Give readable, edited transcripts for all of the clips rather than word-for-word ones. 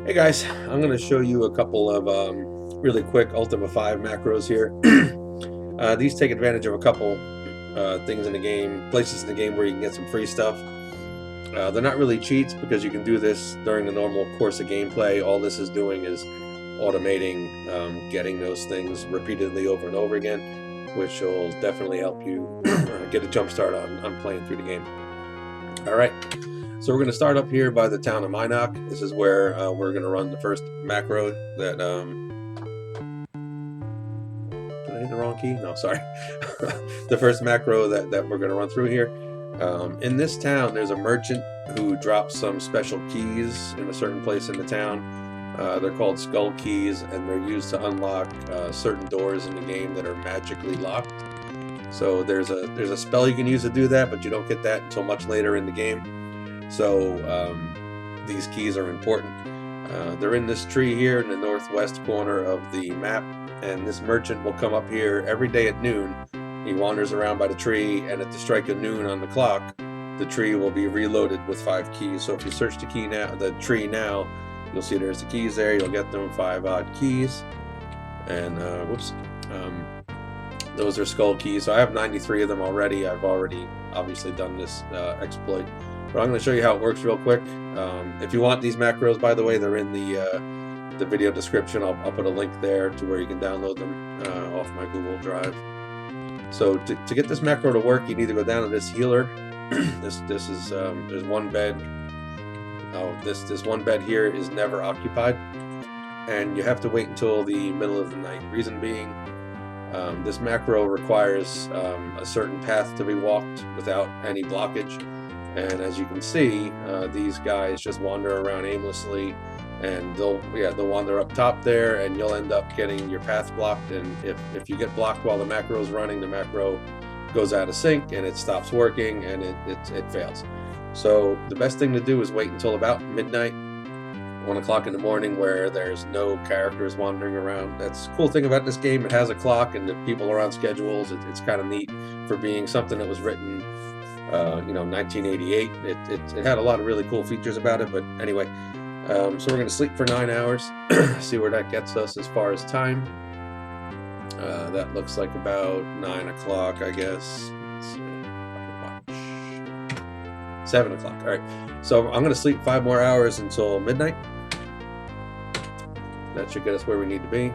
Hey guys, I'm going to show you a couple of really quick Ultima 5 macros here. These take advantage of a couple things in the game, places in the game where you can get some free stuff. They're not really cheats because you can do this during the normal course of gameplay. All this is doing is automating getting those things repeatedly over and over again, which will definitely help you get a jump start on playing through the game. All right. So we're going to start up here by the town of Minot. This is where we're going to run the first macro that, did I hit the wrong key? No, sorry. The first macro that we're going to run through here. In this town, there's a merchant who drops some special keys in a certain place in the town. They're called skull keys, and they're used to unlock certain doors in the game that are magically locked. So there's a spell you can use to do that, but you don't get that until much later in the game. So these keys are important. They're in this tree here in the northwest corner of the map, and this merchant will come up here every day at noon. He wanders around by the tree, and at the strike of noon on the clock, the tree will be reloaded with 5 keys. So if you search the tree now, you'll see there's the keys there. You'll get them 5 odd keys, and those are skull keys. So I have 93 of them already. I've already obviously done this exploit. But I'm going to show you how it works real quick. If you want these macros, by the way, they're in the video description. I'll put a link there to where you can download them off my Google Drive. So to get this macro to work, you need to go down to this healer. This is there's one bed. Oh, this one bed here is never occupied, and you have to wait until the middle of the night. Reason being, this macro requires a certain path to be walked without any blockage. And as you can see, these guys just wander around aimlessly, and they'll wander up top there, and you'll end up getting your path blocked. And if you get blocked while the macro is running, the macro goes out of sync and it stops working, and it fails. So the best thing to do is wait until about midnight, 1 o'clock in the morning, where there's no characters wandering around. That's the cool thing about this game. It has a clock, and the people are on schedules. It's kind of neat for being something that was written 1988. It had a lot of really cool features about it. But anyway, so we're going to sleep for 9 hours. See where that gets us as far as time. That looks like about 9 o'clock, I guess. Let's see. 7 o'clock. All right. So I'm going to sleep 5 more hours until midnight. That should get us where we need to be.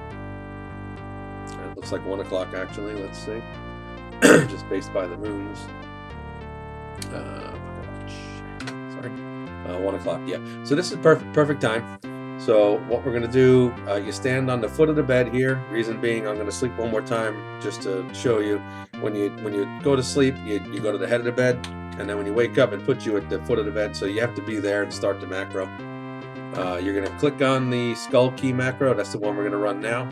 It looks like 1 o'clock actually. Let's see. Just based by the moons. Sorry, 1 o'clock. Yeah. So this is perfect time. So what we're gonna do, you stand on the foot of the bed here. Reason being, I'm gonna sleep one more time just to show you. When you go to sleep, you go to the head of the bed, and then when you wake up, it puts you at the foot of the bed. So you have to be there and start the macro. You're gonna click on the skull key macro. That's the one we're gonna run now.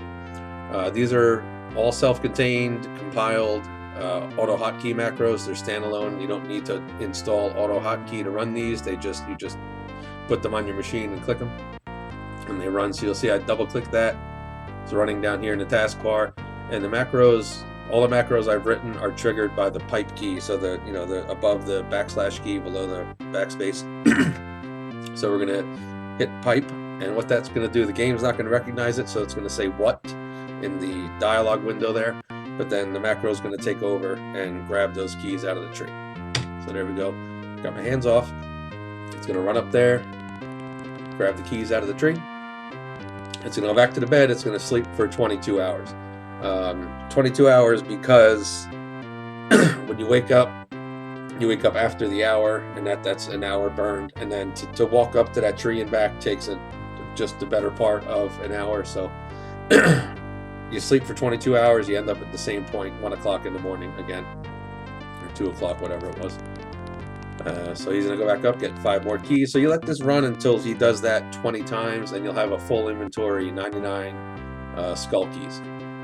These are all self-contained, compiled auto hotkey macros. They're standalone. You don't need to install auto hotkey to run these. You just put them on your machine and click them, and they run. So you'll see I double click that. It's running down here in the taskbar, and the macros, all the macros I've written are triggered by the pipe key. So the above the backslash key, below the backspace. So we're gonna hit pipe, and what that's gonna do, the game's not gonna recognize it, so it's gonna say what in the dialog window there. But then the macro is going to take over and grab those keys out of the tree. So there we go. Got my hands off. It's going to run up there, grab the keys out of the tree. It's going to go back to the bed. It's going to sleep for 22 hours. 22 hours because when you wake up after the hour, and that's an hour burned. And then to walk up to that tree and back takes just the better part of an hour. So you sleep for 22 hours, you end up at the same point, 1 o'clock in the morning again, or 2 o'clock, whatever it was. So he's going to go back up, get 5 more keys. So you let this run until he does that 20 times, and you'll have a full inventory, 99 skull keys.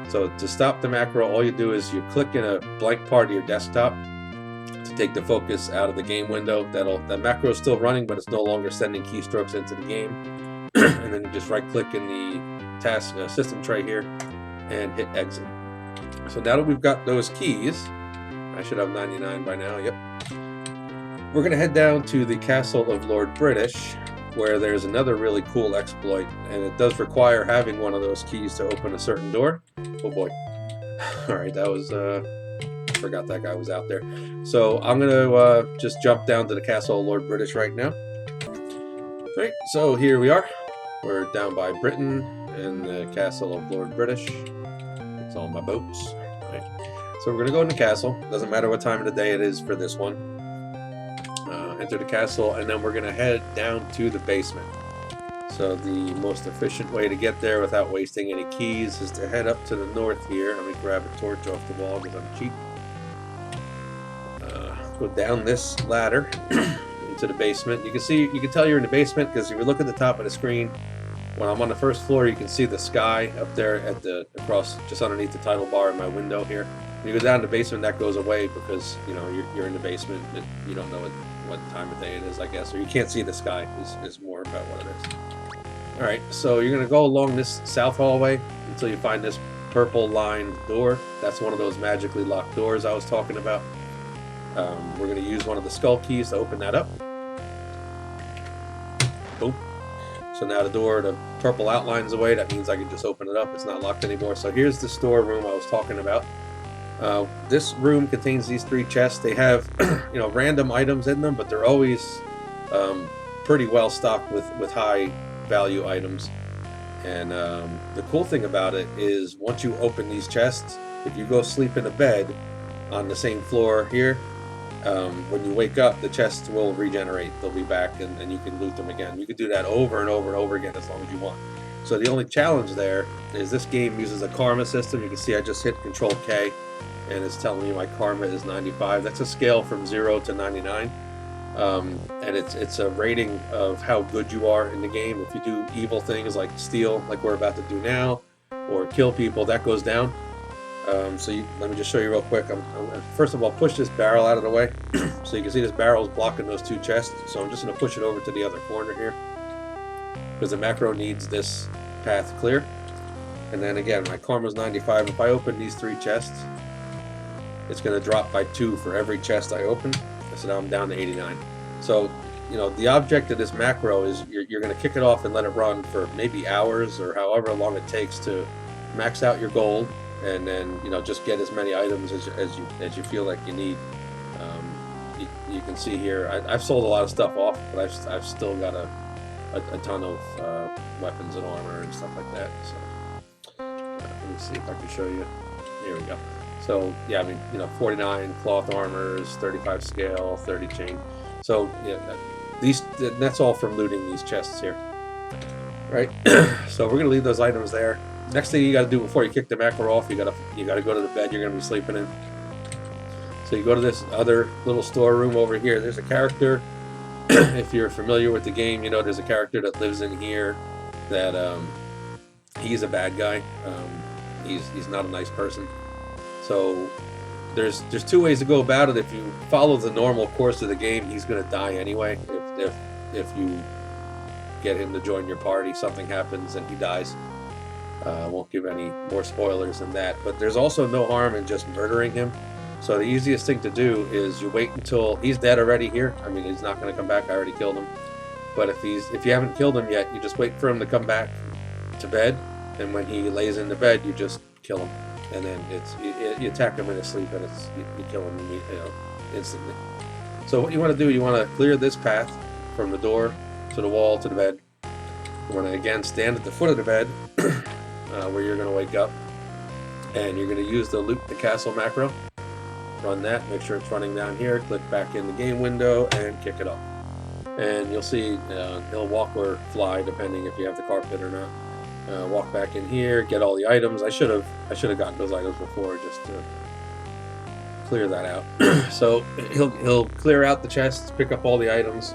So to stop the macro, all you do is you click in a blank part of your desktop to take the focus out of the game window. The macro is still running, but it's no longer sending keystrokes into the game. And then you just right-click in the task system tray here and hit exit. So now that we've got those keys, I should have 99 by now. Yep. We're going to head down to the castle of Lord British, where there's another really cool exploit, and it does require having one of those keys to open a certain door. Oh boy. All right, that was forgot that guy was out there. So I'm gonna just jump down to the Castle of Lord British right now. All right, so here we are. We're down by Britain in the Castle of Lord British. It's all my boats. All right. So we're gonna go in the castle. Doesn't matter what time of the day it is for this one. Enter the castle, and then we're gonna head down to the basement. So the most efficient way to get there without wasting any keys is to head up to the north here. Let me grab a torch off the wall because I'm cheap. Go down this ladder into the basement. You can tell you're in the basement because if you look at the top of the screen, when I'm on the first floor, you can see the sky up there at across just underneath the title bar in my window here. When you go down to the basement, that goes away because you're in the basement. You don't know what time of day it is, I guess, or you can't see the sky. Is more about what it is. All right, so you're gonna go along this south hallway until you find this purple lined door. That's one of those magically locked doors I was talking about. We're going to use one of the skull keys to open that up. Boom. So now the door, the purple outline's away. That means I can just open it up. It's not locked anymore. So here's the storeroom I was talking about. This room contains these 3 chests. They have random items in them, but they're always pretty well stocked with high value items. And the cool thing about it is once you open these chests, if you go sleep in a bed on the same floor here, when you wake up, the chests will regenerate. They'll be back, and you can loot them again. You can do that over and over and over again as long as you want. So the only challenge there is this game uses a karma system. You can see I just hit Control K, and it's telling me my karma is 95. That's a scale from 0 to 99, and it's a rating of how good you are in the game. If you do evil things like steal, like we're about to do now, or kill people, that goes down. Let me just show you real quick. I'm first of all, push this barrel out of the way. So you can see this barrel is blocking those 2 chests. So I'm just going to push it over to the other corner here, because the macro needs this path clear. And then again, my karma's 95. If I open these 3 chests, it's going to drop by 2 for every chest I open. So now I'm down to 89. So the object of this macro is you're going to kick it off and let it run for maybe hours or however long it takes to max out your gold. And then just get as many items as you feel like you need. You can see here I've sold a lot of stuff off, but I've still got a ton of weapons and armor and stuff like that. So let me see if I can show you. Here we go. So yeah, 49 cloth armors, 35 scale, 30 chain. So yeah, that's all from looting these chests here. Right. So we're gonna leave those items there. Next thing you got to do before you kick the macro off, you got to go to the bed you're going to be sleeping in. So you go to this other little storeroom over here. There's a character. If you're familiar with the game, there's a character that lives in here. That he's a bad guy. He's not a nice person. So there's 2 ways to go about it. If you follow the normal course of the game, he's going to die anyway. If you get him to join your party, something happens and he dies. I won't give any more spoilers than that, but there's also no harm in just murdering him. So the easiest thing to do is you wait until he's dead already here. He's not going to come back. I already killed him. But if you haven't killed him yet, you just wait for him to come back to bed, and when he lays in the bed, you just kill him, and then you attack him in his sleep, and you kill him instantly. So what you want to do, you want to clear this path from the door to the wall to the bed. You want to again stand at the foot of the bed. Where you're going to wake up, and you're going to use the loot the castle macro. Run that, make sure it's running down here, click back in the game window and kick it off, and you'll see he'll walk or fly depending if you have the carpet or not. Walk back in here, get all the items. I should have gotten those items before just to clear that out. So he'll clear out the chests, pick up all the items,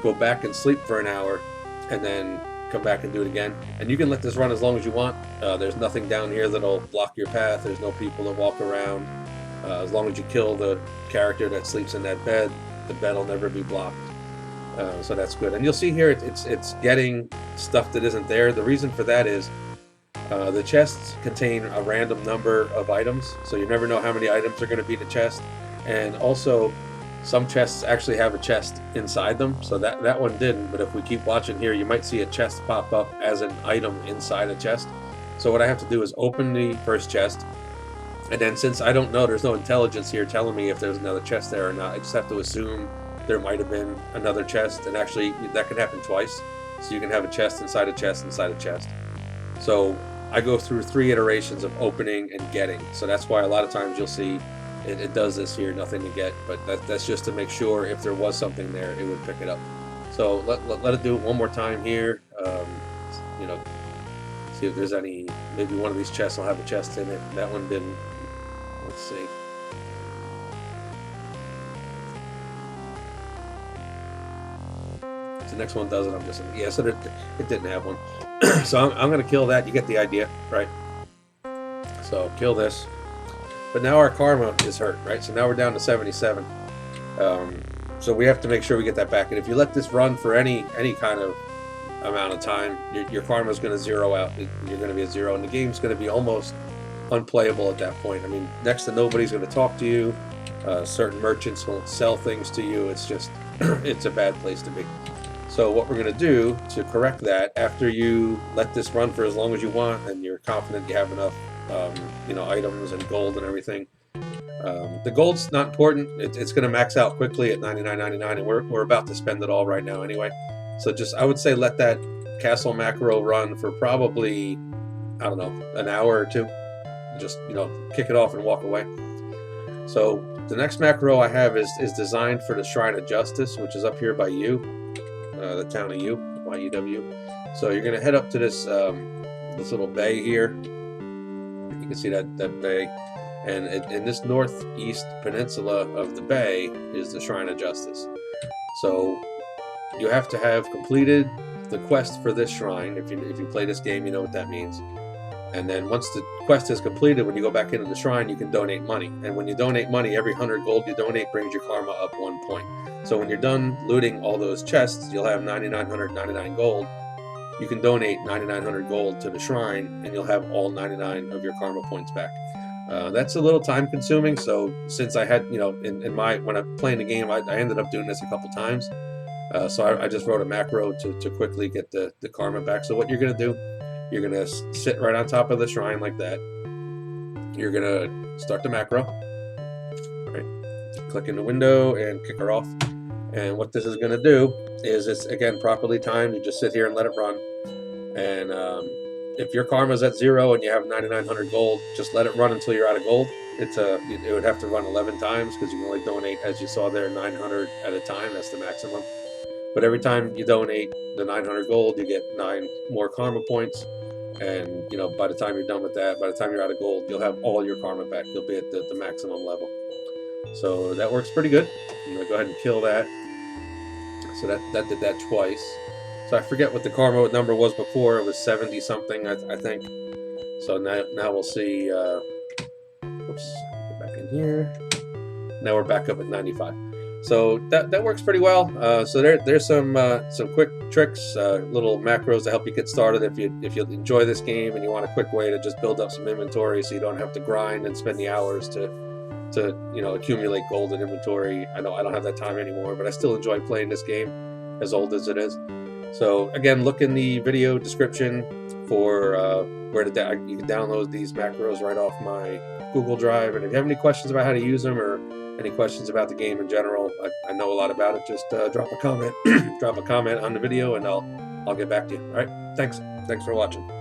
go back and sleep for an hour, and then come back and do it again. And you can let this run as long as you want. There's nothing down here that'll block your path. There's no people that walk around. As long as you kill the character that sleeps in that bed, the bed will never be blocked. So that's good. And you'll see here it's getting stuff that isn't there. The reason for that is the chests contain a random number of items, so you never know how many items are going to be in the chest. And also Some chests actually have a chest inside them, so that one didn't. But if we keep watching here, you might see a chest pop up as an item inside a chest. So what I have to do is open the first chest, and then since I don't know, there's no intelligence here telling me if there's another chest there or not. I just have to assume there might have been another chest, and actually that can happen twice. So you can have a chest inside a chest inside a chest. So I go through 3 iterations of opening and getting. So that's why a lot of times you'll see it does this here, nothing to get, but that's just to make sure if there was something there, it would pick it up. So let it do it one more time here. You know, see if there's any, maybe one of these chests will have a chest in it. That one didn't. Let's see. The next one doesn't. I'm just, yeah, so it didn't have one. So I'm going to kill that. You get the idea, right? So kill this. But now our karma is hurt, right? So now we're down to 77. So we have to make sure we get that back. And if you let this run for any kind of amount of time, your karma is going to zero out. You're going to be at 0, and the game's going to be almost unplayable at that point. I mean, next to nobody's going to talk to you. Certain merchants won't sell things to you. It's just, it's a bad place to be. So what we're going to do to correct that, after you let this run for as long as you want, and you're confident you have enough you know, items and gold and everything. The gold's not important. It's going to max out quickly at 99.99, and we're about to spend it all right now anyway. So just, I would say, let that castle macro run for probably, I don't know, an hour or 2. Just, you know, kick it off and walk away. So the next macro I have is designed for the Shrine of Justice, which is up here by U, the town of U, Y-U-W. So you're going to head up to this this little bay here. You can see that bay, and in this northeast peninsula of the bay is the Shrine of Justice. So you have to have completed the quest for this shrine. If you play this game, you know what that means. And then once the quest is completed, when you go back into the shrine, you can donate money. And when you donate money, every 100 gold you donate brings your karma up 1 point. So when you're done looting all those chests, you'll have 9,999 gold. You can donate 9,900 gold to the shrine, and you'll have all 99 of your karma points back. That's a little time consuming, so since I had, you know, when I'm playing the game, I ended up doing this a couple times. So I just wrote a macro to quickly get the karma back. So what you're going to do, you're going to sit right on top of the shrine like that. You're going to start the macro. Right? Click in the window and kick her off. And what this is going to do is, it's again properly timed. You just sit here and let it run. And if your karma's at 0 and you have 9,900 gold, just let it run until you're out of gold. It would have to run 11 times because you can only donate, as you saw there, 900 at a time. That's the maximum. But every time you donate the 900 gold, you get 9 more karma points. And, you know, by the time you're done with that, by the time you're out of gold, you'll have all your karma back. You'll be at the maximum level. So that works pretty good. I'm going to go ahead and kill that. So that did that twice. So I forget what the karma number was before. It was 70 something, I think. So now we'll see. Oops, get back in here. Now we're back up at 95. So that works pretty well. So there's some quick tricks, little macros to help you get started if you enjoy this game and you want a quick way to just build up some inventory, so you don't have to grind and spend the hours to you know, accumulate gold and inventory. I know I don't have that time anymore, but I still enjoy playing this game, as old as it is. So again, look in the video description for where you can download these macros right off my Google Drive. And if you have any questions about how to use them, or any questions about the game in general, I know a lot about it, just drop a comment drop a comment on the video, and I'll get back to you. All right, thanks for watching.